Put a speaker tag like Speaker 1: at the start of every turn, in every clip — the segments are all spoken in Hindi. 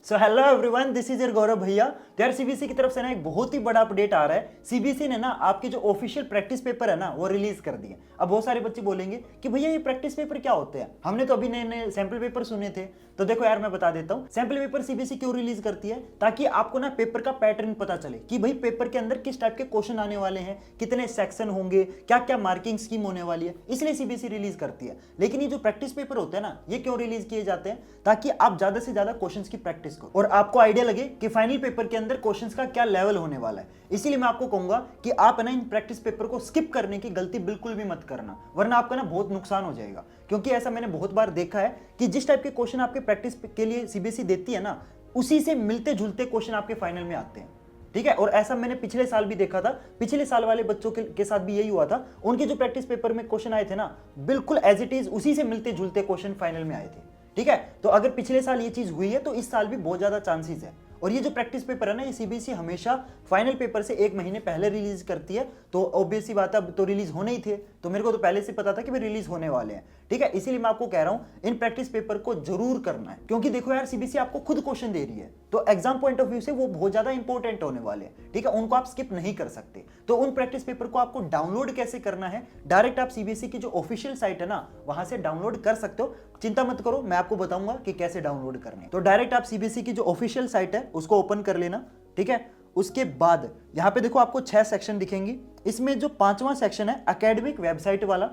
Speaker 1: So hello everyone, this is your Gaurav भैया। तो यार सीबीएसई की तरफ से ना एक बहुत ही बड़ा अपडेट आ रहा है। सीबीएसई ने ना आपके जो ऑफिशियल प्रैक्टिस पेपर है ना वो रिलीज कर दिए। अब बहुत सारे बच्चे बोलेंगे कि भैया ये प्रैक्टिस पेपर क्या होते हैं, हमने तो अभी नए नए सैंपल पेपर सुने थे। तो देखो यार मैं बता देता हूँ सैंपल पेपर सीबीएसई क्यों रिलीज करती है, ताकि आपको ना पेपर का पैटर्न पता चले कि भाई पेपर के अंदर किस टाइप के क्वेश्चन आने वाले हैं, कितने सेक्शन होंगे, क्या क्या मार्किंग स्कीम होने वाली है, इसलिए सीबीएसई रिलीज करती है। लेकिन ये जो प्रैक्टिस पेपर होते हैं ना ये क्यों रिलीज किए जाते हैं, ताकि आप ज्यादा से ज्यादा क्वेश्चंस की प्रैक्टिस करो और आपको आइडिया लगे कि फाइनल पेपर के अंदर क्वेश्चंस का क्या लेवल होने वाला है। इसीलिए मैं आपको कहूंगा कि आप ना इन प्रैक्टिस पेपर को स्किप करने की गलती बिल्कुल भी मत करना, वरना आपका ना बहुत नुकसान हो जाएगा। क्योंकि ऐसा मैंने बहुत बार देखा है कि जिस टाइप के क्वेश्चन आपके प्रैक्टिस के लिए सीबीएसई देती है ना, उसी से मिलते जुलते क्वेश्चन आपके फाइनल में आते हैं। ठीक है, और ऐसा मैंने पिछले साल भी देखा था। पिछले साल वाले बच्चों के साथ भी यही हुआ था। उनके जो प्रैक्टिस पेपर में क्वेश्चन आए थे ना, बिल्कुल एज इट इज उसी से मिलते जुलते क्वेश्चन फाइनल में आए थे। ठीक है, तो अगर पिछले साल ये चीज हुई है तो इस साल भी बहुत ज्यादा चांसेस है। और ये जो प्रैक्टिस पेपर है ना, ये सीबीएसई हमेशा फाइनल पेपर से एक महीने पहले रिलीज करती है। तो ऑब्वियस सी बात है, अब तो रिलीज होने ही थे, तो मेरे को तो पहले से पता था कि वे रिलीज होने वाले हैं। ठीक है, इसीलिए मैं आपको कह रहा हूं इन प्रैक्टिस पेपर को जरूर करना है। क्योंकि देखो यार सीबीएसई आपको खुद क्वेश्चन दे रही है, तो एग्जाम पॉइंट ऑफ व्यू से वो बहुत ज्यादा इंपॉर्टेंट होने वाले हैं। ठीक है, उनको आप स्किप नहीं कर सकते। तो उन प्रैक्टिस पेपर को आपको डाउनलोड कैसे करना है, डायरेक्ट आप सीबीएसई की जो ऑफिशियल साइट है ना वहां से डाउनलोड कर सकते हो। चिंता मत करो, मैं आपको बताऊंगा कि कैसे डाउनलोड करने। तो डायरेक्ट आप सीबीएसई की जो ऑफिशियल साइट है उसको ओपन कर लेना। ठीक है, उसके बाद यहां पे देखो आपको 6 सेक्शन दिखेंगे। इसमें जो 5वां सेक्शन है एकेडमिक वेबसाइट वाला,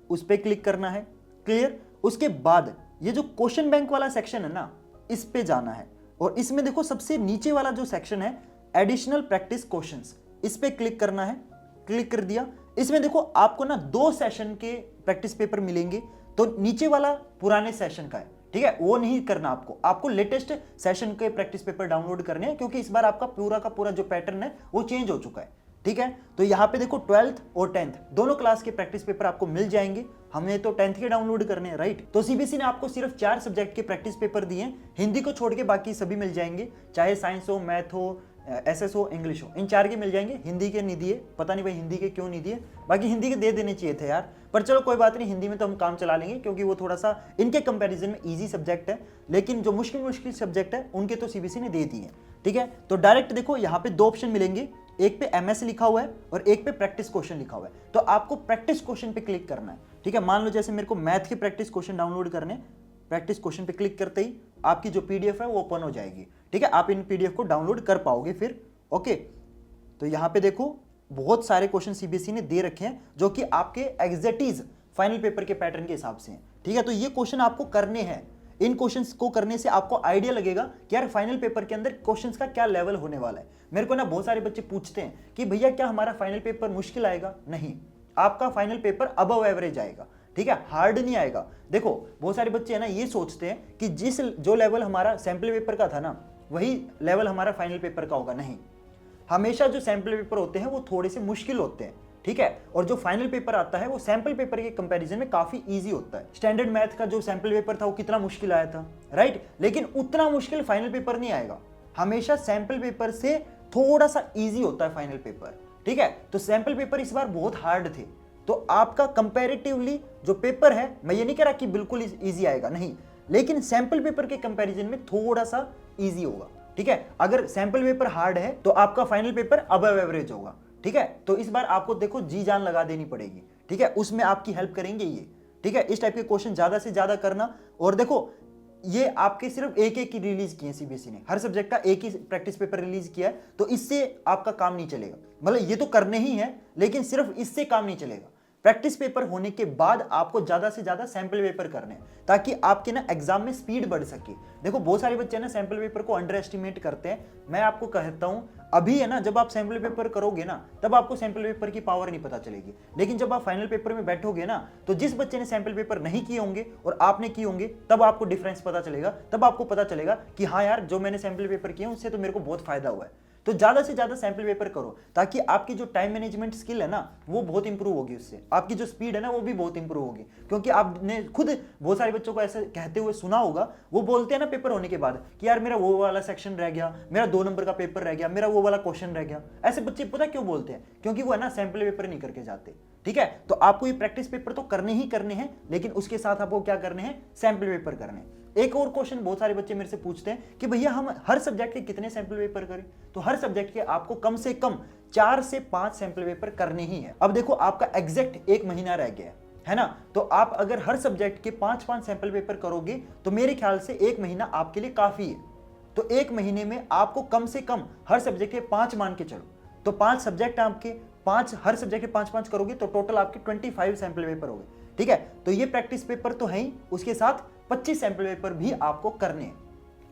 Speaker 1: उस पर क्लिक करना है। क्लियर। उसके बाद ये जो क्वेश्चन बैंक वाला सेक्शन है ना, इस पे जाना है। और इसमें देखो सबसे नीचे वाला जो सेक्शन है एडिशनल प्रैक्टिस क्वेश्चंस, इस पे क्लिक करना है। क्लिक कर दिया। इसमें देखो आपको ना 2 सेशन के प्रैक्टिस पेपर मिलेंगे। तो नीचे वाला पुराने सेशन का है, ठीक है, वो नहीं करना आपको लेटेस्ट सेशन के प्रैक्टिस पेपर डाउनलोड करने हैं, क्योंकि इस बार आपका पूरा का पूरा जो पैटर्न है वो चेंज हो चुका है। ठीक है, तो यहाँ पे देखो 12th और 10th दोनों क्लास के प्रैक्टिस पेपर आपको मिल जाएंगे। हमने तो 10th के डाउनलोड करने हैं, राइट। तो सीबीएसई ने आपको सिर्फ 4 सब्जेक्ट के प्रैक्टिस पेपर दिए, हिंदी को छोड़ के बाकी सभी मिल जाएंगे, चाहे साइंस हो, मैथ हो, एसएस हो, इंग्लिश हो, इन 4 के मिल जाएंगे। हिंदी के नहीं दिए, पता नहीं भाई हिंदी के क्यों नहीं दिए, बाकी हिंदी के दे देने चाहिए थे यार। पर चलो कोई बात नहीं, हिंदी में तो हम काम चला लेंगे, क्योंकि वो थोड़ा सा इनके कंपैरिजन में इजी सब्जेक्ट है। लेकिन जो मुश्किल मुश्किल सब्जेक्ट है उनके तो सीबीएसई ने दे दिए। ठीक है, तो डायरेक्ट देखो यहाँ पे 2 ऑप्शन मिलेंगे, एक पे एमएस लिखा हुआ है और एक पे प्रैक्टिस क्वेश्चन लिखा हुआ है। तो आपको प्रैक्टिस क्वेश्चन पे क्लिक करना है। ठीक है, मान लो जैसे मेरे को मैथ के प्रैक्टिस क्वेश्चन डाउनलोड करने, प्रैक्टिस क्वेश्चन पे क्लिक करते ही आपकी जो पीडीएफ है वो ओपन हो जाएगी। ठीक है, आप इन पीडीएफ को डाउनलोड कर पाओगे फिर। ओके, तो यहां पे देखो बहुत सारे क्वेश्चन सीबीएसई ने दे रखे हैं जो कि आपके एग्जैक्टिज फाइनल पेपर के पैटर्न के हिसाब से हैं। ठीक है, तो ये क्वेश्चन आपको करने हैं। इन क्वेश्चंस को करने से आपको आइडिया लगेगा कि यार फाइनल पेपर के अंदर क्वेश्चंस का क्या लेवल होने वाला है। मेरे को ना बहुत सारे बच्चे पूछते हैं कि भैया क्या हमारा फाइनल पेपर मुश्किल आएगा? नहीं, आपका फाइनल पेपर अबव एवरेज आएगा। ठीक है, हार्ड नहीं आएगा। देखो बहुत सारे बच्चे है ना ये सोचते हैं कि जो लेवल हमारा सैंपल पेपर का था ना, वही लेवल हमारा फाइनल पेपर का होगा। नहीं, हमेशा जो सैंपल पेपर होते हैं वो थोड़े से मुश्किल होते हैं। ठीक है, और जो फाइनल पेपर आता है वो सैंपल पेपर के कंपैरिजन में काफी इजी होता है। स्टैंडर्ड मैथ का जो सैंपल पेपर था वो कितना मुश्किल आया था, राइट, लेकिन उतना मुश्किल फाइनल पेपर नहीं आएगा। हमेशा सैंपल पेपर से थोड़ा सा इजी होता है फाइनल पेपर। ठीक है, तो सैंपल पेपर इस बार बहुत हार्ड थे, तो आपका कंपैरेटिवली जो पेपर है, मैं ये नहीं कह रहा कि बिल्कुल इजी आएगा, नहीं, लेकिन सैंपल पेपर के कंपैरिजन में थोड़ा सा इजी होगा। ठीक है, अगर सैंपल पेपर हार्ड है तो आपका फाइनल पेपर अबव एवरेज होगा। ठीक है, तो इस बार आपको देखो जी जान लगा देनी पड़ेगी। ठीक है, उसमें आपकी हेल्प करेंगे ये। ठीक है, इस टाइप के क्वेश्चन ज्यादा से ज्यादा करना। और देखो ये आपके सिर्फ एक ही रिलीज किए सीबीएसई ने, हर सब्जेक्ट का एक ही प्रैक्टिस पेपर रिलीज किया है, तो इससे आपका काम नहीं चलेगा। मतलब ये तो करने ही है, लेकिन सिर्फ इससे काम नहीं चलेगा। प्रैक्टिस पेपर होने के बाद आपको ज्यादा से ज्यादा सैंपल पेपर करने हैं, ताकि आपके ना एग्जाम में स्पीड बढ़ सके। देखो बहुत सारे बच्चे ना सैंपल पेपर को अंडर एस्टिमेट करते हैं। मैं आपको कहता हूं अभी है ना, जब आप सैंपल पेपर करोगे ना तब आपको सैंपल पेपर की पावर नहीं पता चलेगी, लेकिन जब आप फाइनल पेपर में बैठोगे ना, तो जिस बच्चे ने सैंपल पेपर नहीं किए होंगे और आपने किए होंगे, तब आपको डिफरेंस पता चलेगा। तब आपको पता चलेगा कि हाँ यार, जो मैंने सैंपल पेपर किए उससे तो मेरे को बहुत फायदा हुआ है। तो ज्यादा से ज्यादा सैंपल पेपर करो, ताकि आपकी जो टाइम मैनेजमेंट स्किल है ना वो बहुत इंप्रूव होगी, उससे आपकी जो स्पीड है ना वो भी बहुत इंप्रूव होगी। क्योंकि आपने खुद बहुत सारे बच्चों को ऐसे कहते हुए सुना होगा, वो बोलते हैं ना पेपर होने के बाद कि यार मेरा वो वाला सेक्शन रह गया, मेरा 2 नंबर का पेपर रह गया, मेरा वो वाला क्वेश्चन रह गया। ऐसे बच्चे पता क्यों बोलते हैं? क्योंकि वो है ना सैंपल पेपर नहीं करके जाते। ठीक है, तो आपको ये प्रैक्टिस पेपर तो करने ही करने हैं, लेकिन उसके साथ आपको क्या करने हैं? सैंपल पेपर करने हैं। एक और क्वेश्चन बहुत सारे बच्चे मेरे से पूछते हैं कि भैया हम हर सब्जेक्ट के कितने सैंपल पेपर करें? तो हर सब्जेक्ट के आपको कम से कम 4 से 5 सैंपल पेपर करने ही है। अब देखो आपका एग्जैक्ट 1 महीना रह गया है ना, तो आप अगर हर सब्जेक्ट के 5-5 सैंपल पेपर करोगे तो मेरे ख्याल से 1 महीना आपके लिए काफी है। तो 1 महीने में आपको कम से कम हर सब्जेक्ट के 5 मान के चलो, तो 5 सब्जेक्ट आपके 5, हर सब्जेक्ट के 5-5 करोगे तो टोटल आपके 25 सैंपल पेपर हो गए। ठीक है, तो ये प्रैक्टिस पेपर तो है ही, उसके साथ 25 सैंपल पेपर भी आपको करने हैं।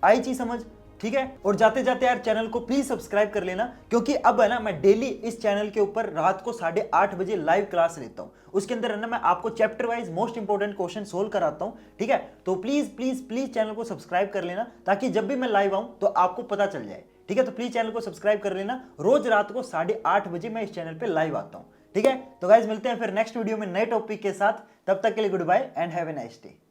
Speaker 1: आई चीज समझ? ठीक है, और जाते जाते यार चैनल को प्लीज सब्सक्राइब कर लेना, क्योंकि अब है ना मैं डेली इस चैनल के ऊपर रात को 8:30 बजे लाइव क्लास लेता हूं। उसके अंदर है ना मैं आपको chapter wise most important question solve कराता हूं। ठीक है, तो प्लीज प्लीज प्लीज चैनल को सब्सक्राइब कर लेना, ताकि जब भी मैं लाइव आऊं तो आपको पता चल जाए। ठीक है, तो प्लीज चैनल को सब्सक्राइब कर लेना। रोज रात को 8:30 बजे मैं इस चैनल पे लाइव आता हूं। ठीक है, तो गाइज मिलते हैं फिर नेक्स्ट वीडियो में नए टॉपिक के साथ। तब तक के लिए goodbye and have a nice day.